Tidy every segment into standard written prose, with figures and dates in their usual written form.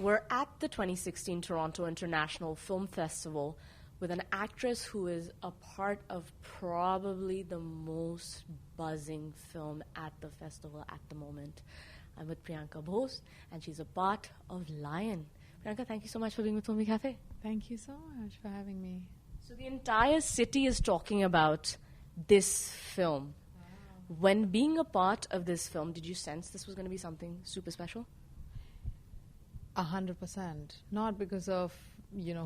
we're at the 2016 Toronto International Film Festival with an actress who is a part of probably the most buzzing film at the festival at the moment. I'm with Priyanka Bose, and she's a part of Lion. Priyanka, thank you so much for being with Filmicafe. Thank you so much for having me. So the entire city is talking about this film. Wow. When being a part of this film, did you sense this was going to be something super special? 100%. Not because of,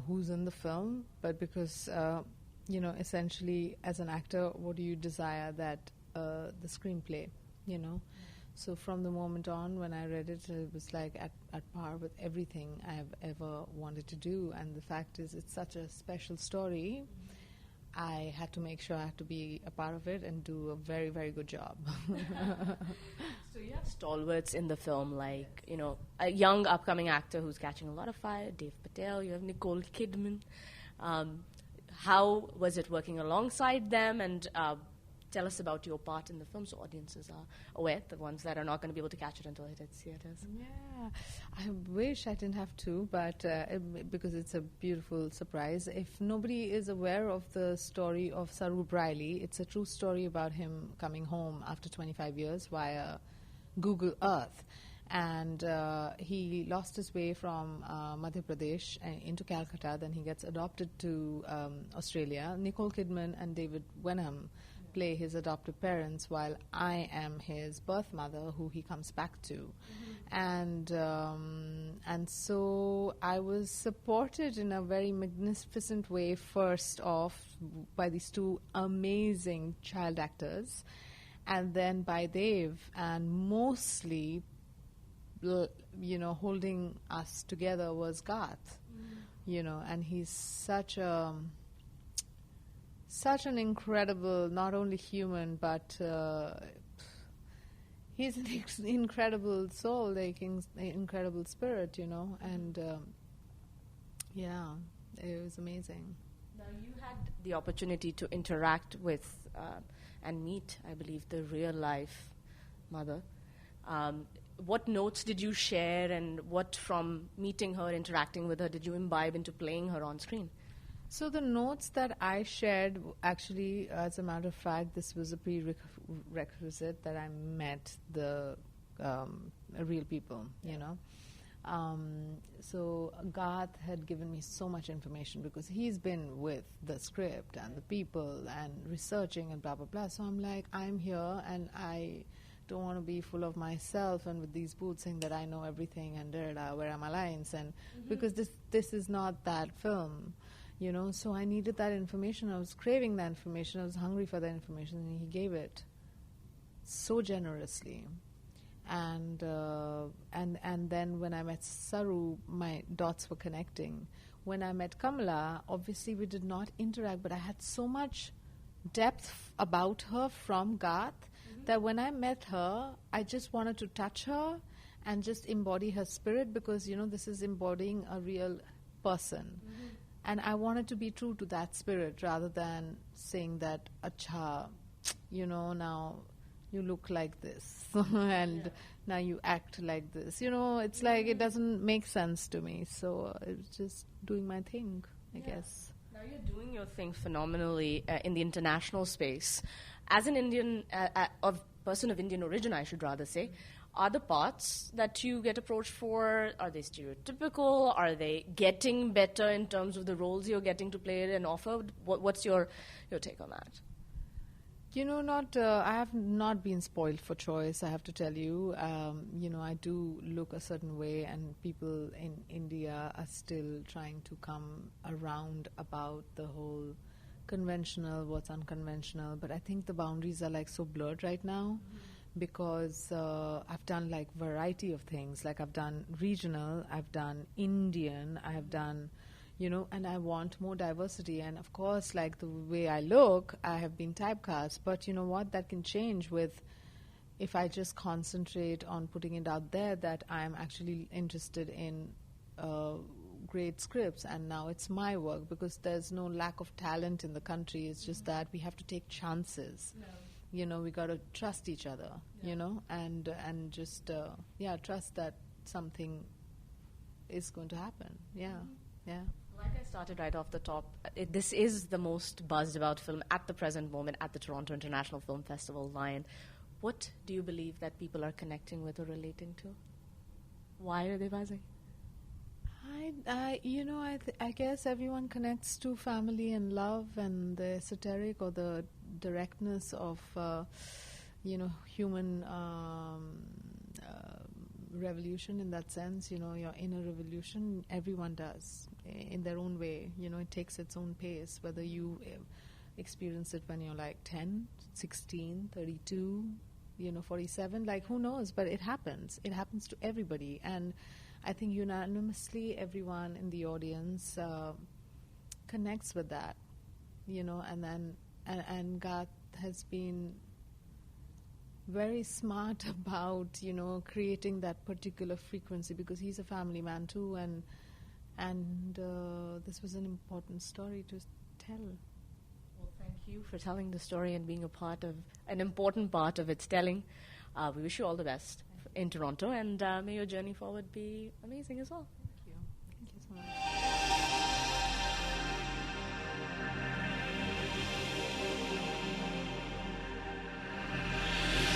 who's in the film, but because, essentially as an actor, what do you desire that the screenplay, So from the moment on when I read it, it was like at par with everything I've ever wanted to do. And the fact is, it's such a special story. I had to make sure I had to be a part of it and do a very, very good job. So you have stalwarts in the film, like, a young upcoming actor who's catching a lot of fire, Dave Patel. You have Nicole Kidman. How was it working alongside them? And tell us about your part in the film so audiences are aware, the ones that are not going to be able to catch it until it hits theaters. Yeah, I wish I didn't have to, but because it's a beautiful surprise. If nobody is aware of the story of Saroo Brierley, it's a true story about him coming home after 25 years via Google Earth. And he lost his way from Madhya Pradesh into Calcutta. Then he gets adopted to Australia. Nicole Kidman and David Wenham play his adoptive parents, while I am his birth mother, who he comes back to. And so I was supported in a very magnificent way, first off by these two amazing child actors, and then by Dave, and mostly holding us together was Garth, and he's such an incredible, not only human, but he's an incredible soul, like incredible spirit, and it was amazing. Now, you had the opportunity to interact with and meet, I believe, the real-life mother. What notes did you share, and what from meeting her, interacting with her, did you imbibe into playing her on screen? So the notes that I shared, actually, as a matter of fact, this was a prerequisite that I met the real people, So Garth had given me so much information because he's been with the script and the people and researching and blah, blah, blah. So I'm like, I'm here and I don't want to be full of myself and with these boots saying that I know everything and where are my lines, and because this is not that film. So I needed that information. I was craving that information. I was hungry for that information, and he gave it so generously. And then when I met Saroo, my dots were connecting. When I met Kamala, obviously we did not interact, but I had so much depth about her from Garth that when I met her, I just wanted to touch her and just embody her spirit, because, this is embodying a real person. And I wanted to be true to that spirit rather than saying that, acha, now you look like this and now you act like this. It's like it doesn't make sense to me. So I was just doing my thing, I guess. Now you're doing your thing phenomenally in the international space. As an Indian, person of Indian origin, I should rather say, are the parts that you get approached for, are they stereotypical? Are they getting better in terms of the roles you're getting to play and offer? What's your take on that? I have not been spoiled for choice, I have to tell you. I do look a certain way, and people in India are still trying to come around about the whole conventional, what's unconventional. But I think the boundaries are so blurred right now. Because I've done variety of things. I've done regional, I've done Indian, I've done, and I want more diversity. And of course, the way I look, I have been typecast. But you know what? That can change if I just concentrate on putting it out there that I'm actually interested in great scripts. And now it's my work, because there's no lack of talent in the country. It's just that we have to take chances. No. We got to trust each other, and just, trust that something is going to happen. Yeah, yeah. Like I started right off the top, this is the most buzzed about film at the present moment at the Toronto International Film Festival, Lion. What do you believe that people are connecting with or relating to? Why are they buzzing? I guess everyone connects to family and love and the esoteric or the directness of, human revolution in that sense, your inner revolution. Everyone does in their own way. It takes its own pace, whether you experience it when you're like 10, 16, 32, 47, like who knows, but it happens. It happens to everybody. And I think unanimously everyone in the audience connects with that, and Garth has been very smart about, creating that particular frequency because he's a family man too, and this was an important story to tell. Well, thank you for telling the story and being an important part of its telling. We wish you all the best in Toronto, and may your journey forward be amazing as well. Thank you. Thank you so much.